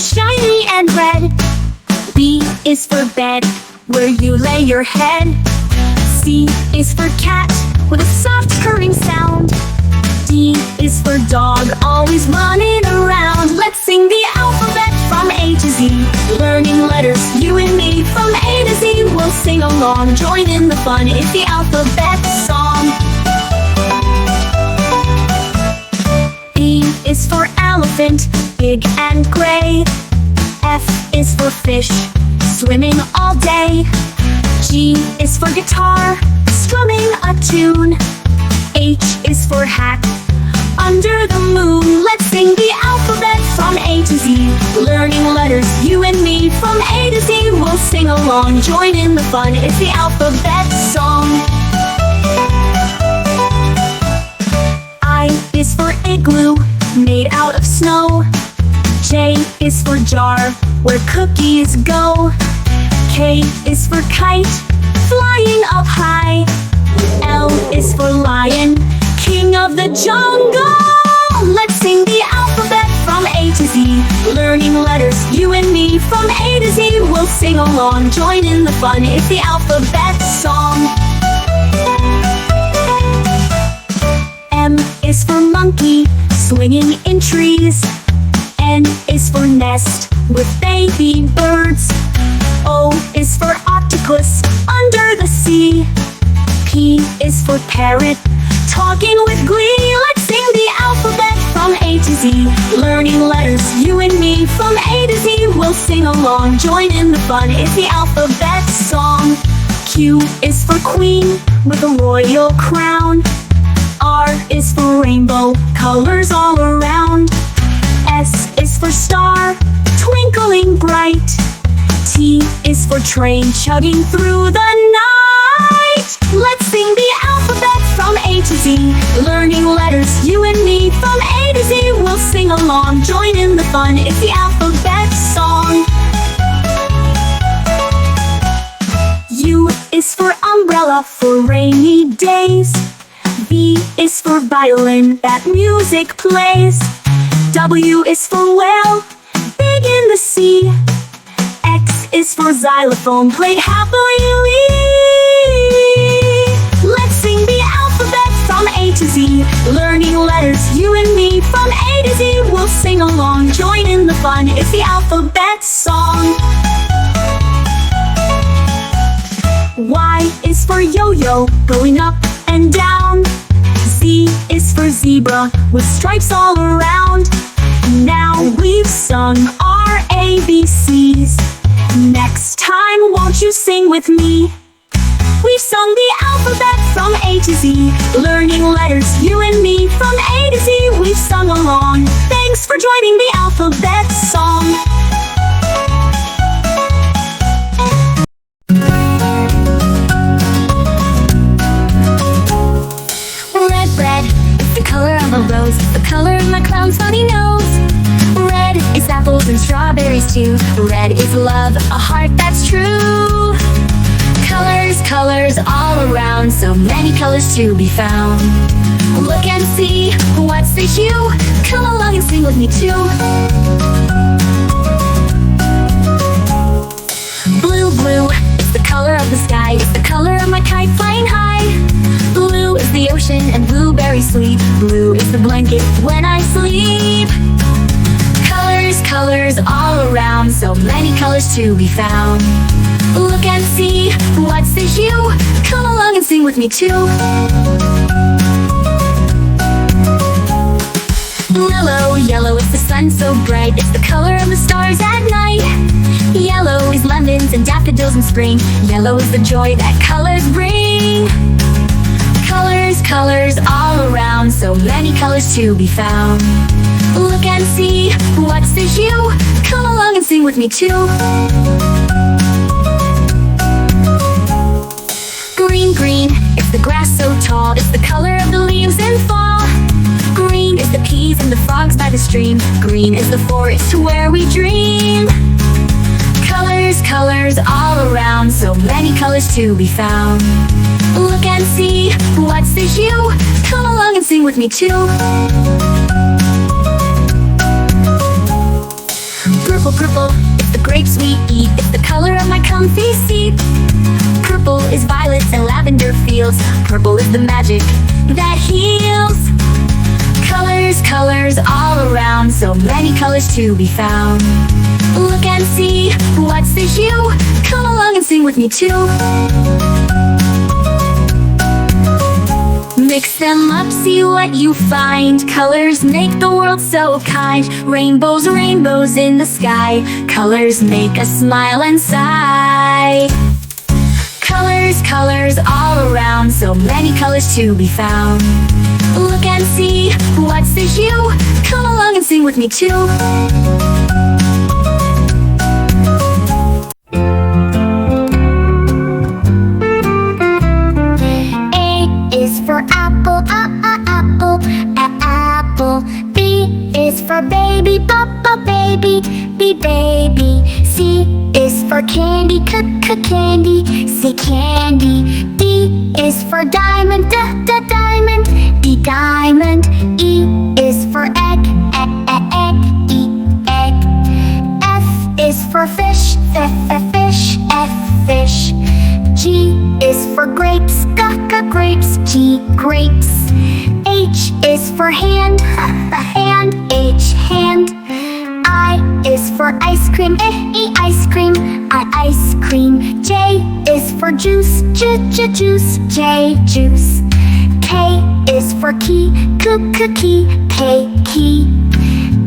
shiny and red. B is for bed, where you lay your head. C is for cat, with a soft purring sound. D is for dog, always running around. Let's sing the alphabet from A to Z, learning letters, you and me. From A to Z, we'll sing along. Join in the fun, it's the alphabet song. E is for elephant, big and gray. F is for fish, swimming all day. G is for guitar, strumming a tune. H is for hat, under the moon. Let's sing the alphabet from A to Z, learning letters, you and me. From A to Z, we'll sing along. Join in the fun, it's the alphabet song. I is for igloo, made out of snow. J is for jar, where cookies go. K is for kite, flying up high. L is for lion, king of the jungle. Let's sing the alphabet from A to Z, learning letters, you and me. From A to Z, we'll sing along. Join in the fun, it's the alphabet song. M is for monkey, swinging in trees. N is for nest, with baby birds. O is for octopus, under the sea. P is for parrot, talking with glee. Let's sing the alphabet from A to Z, learning letters, you and me. From A to Z, we'll sing along. Join in the fun, it's the alphabet song. Q is for queen, with a royal crown. R is for rainbow, colors all around. S is for star, twinkling bright. T is for train, chugging through the night. Let's sing the alphabet from A to Z, learning letters, you and me. From A to Z, we'll sing along. Join in the fun, it's the alphabet song. U is for umbrella, for rainy days. V is for violin, that music plays. W is for whale, big in the sea. X is for xylophone, played happily. Let's sing the alphabet from A to Z, learning letters, you and me. From A to Z, we'll sing along. Join in the fun, it's the alphabet song. Y is for yo-yo, going up and down. Z is for zebra, with stripes all around. Now we've sung our ABCs. Next time, won't you sing with me? We've sung the alphabet from A to Z, learning letters, you and me. From A to Z, we've sung along. Thanks for joining the alphabet song. Rose, the color of my clown's funny nose. Red is apples and strawberries too. Red is love, a heart that's true. Colors, colors all around, so many colors to be found. Look and see, what's the hue? Come along and sing with me too. Blue, blue, it's the color of the sky. It's the color of my kite flying high. Blue is the ocean and blueberries sweet. Blue is the blanket when I sleep. Colors, colors all around, so many colors to be found. Look and see, what's the hue? Come along and sing with me too. Yellow, yellow is the sun so bright. It's the color of the stars at night. Yellow is lemons and daffodils in spring. Yellow is the joy that colors bring. Colors, colors all around, so many colors to be found. Look and see, what's the hue? Come along and sing with me too. Green, green, it's the grass so tall. It's the color of the leaves in fall. Green is the peas and the frogs by the stream. Green is the forest where we dream. Colors, colors all around, so many colors to be found. Look and see, what's the hue? Come along and sing with me too. Purple, purple, it's the grapes we eat. It's the color of my comfy seat. Purple is violets and lavender fields. Purple is the magic that heals. Colors, colors all around, so many colors to be found. Look and see, what's the hue? Come along and sing with me too. Mix them up, see what you find. Colors make the world so kind. Rainbows, rainbows in the sky. Colors make us smile and sigh. Colors, colors all around, so many colors to be found. Look and see, what's the hue? Come along and sing with me too. Apple, apple, apple. B is for baby, baby, baby. C is for candy, candy, C candy. D is for diamond, diamond, D diamond. E is for egg, egg, E egg. F is for fish, fish, F fish. G is for grapes, grapes, G grapes. H is for hand, hand, H hand. I is for ice cream, ice cream, ice cream. J is for juice, juice, J juice. K is for key, key, K key.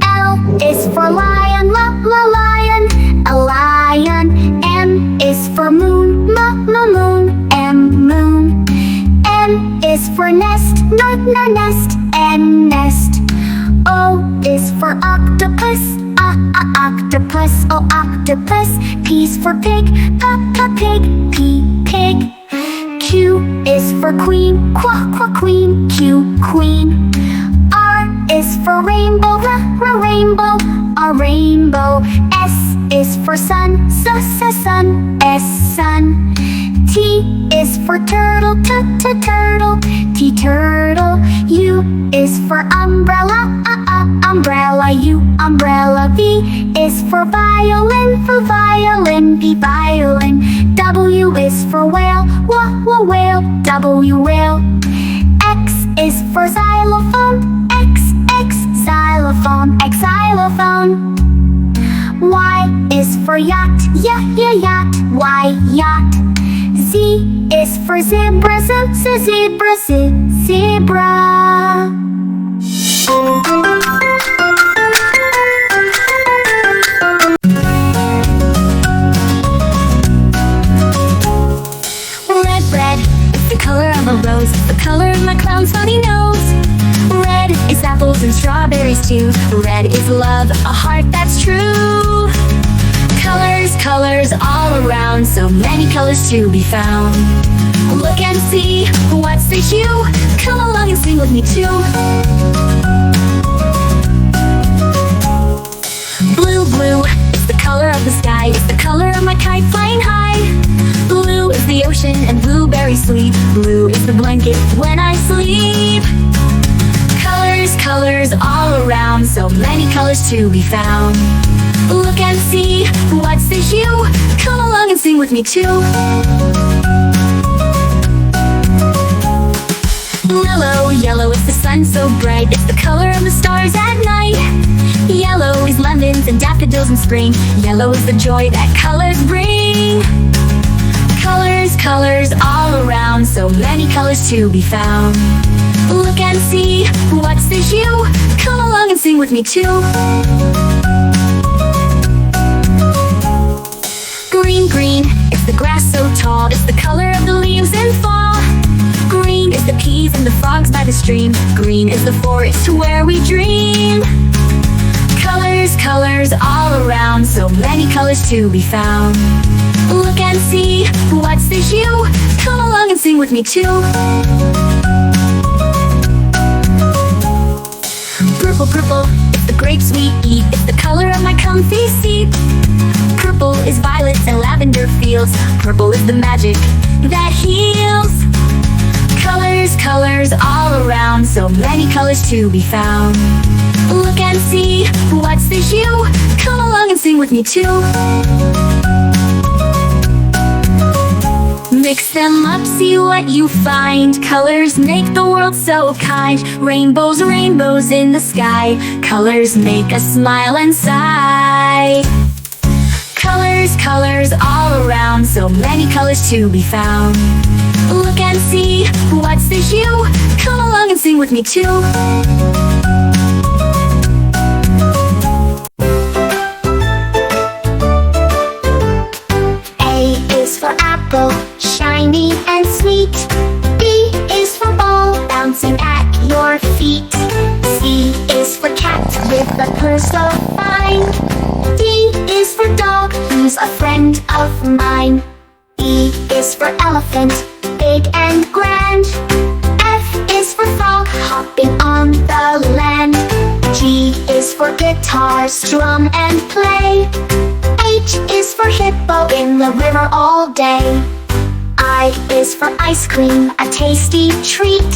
L is for lion, lion, a lion. M is for moon, moon, M moon. N is for nest, nest, N nest. O is for octopus, octopus, O octopus. P is for pig, pig, P pig. Q is for queen, queen, Q queen. R is for rainbow, rainbow, a rainbow. S is for sun, sun, S sun. T is for turtle, turtle, T turtle. U is for umbrella, umbrella, U umbrella. V is for violin, V violin. W is for whale, whale, W whale. X is for xylophone, X xylophone, xylophone. Y is for yacht, yacht, Y yacht. Z is for zebra, zebra, zebra. Red, it's the color of a rose. It's the color of my clown's funny nose. Red is apples and strawberries too. Red is love, a heart that's true. Colors, colors all around, so many colors to be found. Look and see, what's the hue? Come along and sing with me too. Blue, blue, it's the color of the sky. It's the color of my kite flying high. Blue is the ocean and blueberry sweet. Blue is the blanket when I sleep. Colors, colors all around, so many colors to be found. Look and see, what's the hue? Come along and sing with me too. Yellow, yellow is the sun so bright. It's the color of the stars at night. Yellow is lemons and daffodils in spring. Yellow is the joy that colors bring. Colors, colors all around, so many colors to be found. Look and see, what's the hue? Come along and sing with me too. Green, green, it's the grass so tall. It's the color of the leaves in fall. Green is the peas and the frogs by the stream. Green is the forest where we dream. Colors, colors all around, so many colors to be found. Look and see, what's the hue? Come along and sing with me too. Purple, purple, it's the grapes we eat. It's the color of my comfy seat. Purple is violets and lavender fields. Purple is the magic that heals. Colors, colors all around, so many colors to be found. Look and see, what's the hue? Come along and sing with me too. Mix them up, see what you find. Colors make the world so kind. Rainbows, rainbows in the sky. Colors make us smile and sigh. Colors, colors all around, so many colors to be found. Look and see, what's the hue? Come along and sing with me too. Apple, shiny and sweet. B is for ball, bouncing at your feet. C is for cat, with a purr so fine. D is for dog, who's a friend of mine. E is for elephant, big and grand. F is for frog, hopping on the land. G is for guitar, strum and play. H is for hippo, in the river all day. I is for ice cream, a tasty treat.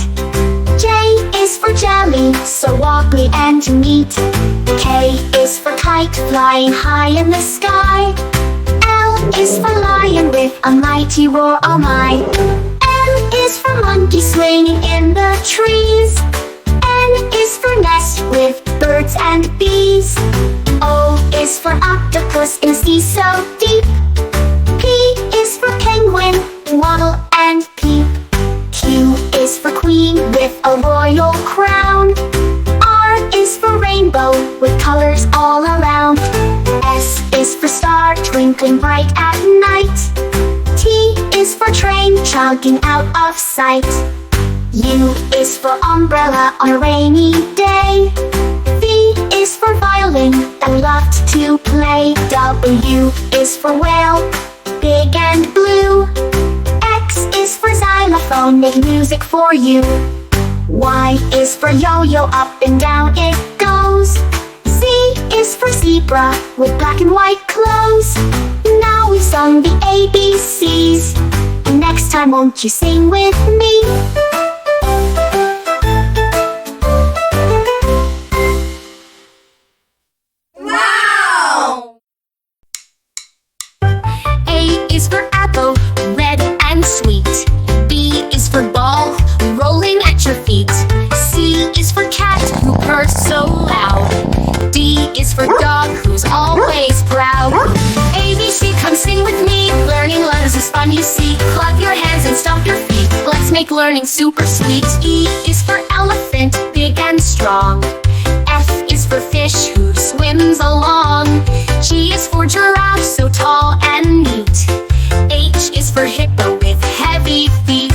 J is for jelly, so wobbly and neat. K is for kite, flying high in the sky. L is for lion, with a mighty roar, oh my. M is for monkey, swinging in the trees. N is for nest, with birds and bees. O is for octopus, in the sea so deep. P is for penguin, waddle and peep. Q is for queen, with a royal crown. R is for rainbow, with colors all around. S is for star, twinkling bright at night. T is for train, chugging out of sight. U is for umbrella, on a rainy day. V is for violin, that we loved to play. W is for whale, big and blue. X is for xylophone, make music for you. Y is for yo-yo, up and down it goes. Z is for zebra, with black and white clothes. Now we've sung the ABCs. Next time won't you sing with me? So loud. D is for dog, who's always proud. ABC, come sing with me. Learning letters is fun, you see. Clap your hands and stomp your feet. Let's make learning super sweet. E is for elephant, big and strong. F is for fish, who swims along. G is for giraffe, so tall and neat. H is for hippo, with heavy feet.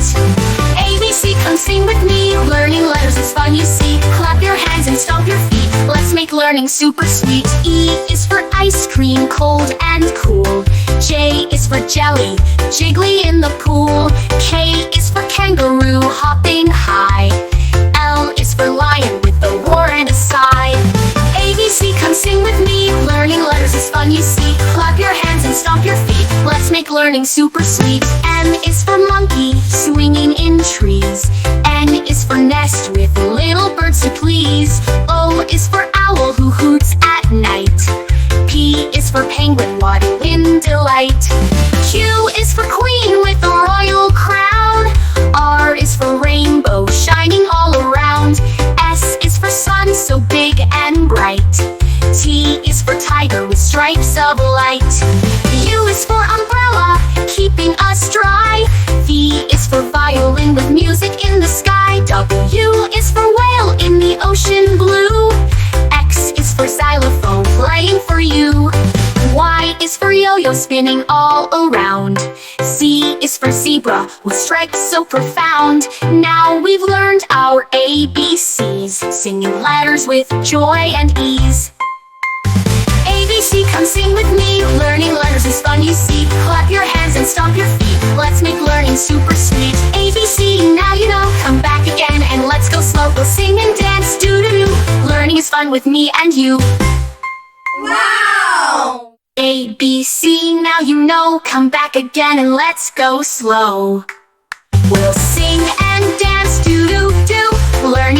ABC, come sing with me. Learning letters is fun, you see. Clap your hands and stomp your feet. Let's make learning super sweet. E is for ice cream, cold and cool. J is for jelly, jiggly in the pool. K is for kangaroo, hopping high. L is for lion, with a roar and a sigh. ABC, come sing with me. Learning letters is fun, you see. Clap your hands and stomp your feet. Let's make learning super sweet. M is for monkey, swinging in trees. N is for nest, with little birds to please. O is for owl, who hoots at night. P is for penguin, what in delight. Q is for queen, with a royal crown. R is for rainbow, shining all around. S is for sun, so big and bright. T is for tiger, with stripes of light. U is for umbrella, keeping us dry. V is for violin, with music in the sky. W is for whale, in the ocean blue. X is for xylophone, playing for you. Y is for yo-yo, spinning all around. Z is for zebra, with stripes so profound. Now we've learned our ABCs, singing letters with joy and ease. ABC, come sing with me. Learning letters is fun, you see. Clap your hands and stomp your feet. Let's make learning super sweet. ABC, now you know. Come back again and let's go slow. We'll sing and dance, doo-doo-doo. Learning is fun with me and you. Wow! ABC, now you know. Come back again and let's go slow. We'll sing and dance, do-do-do. Learn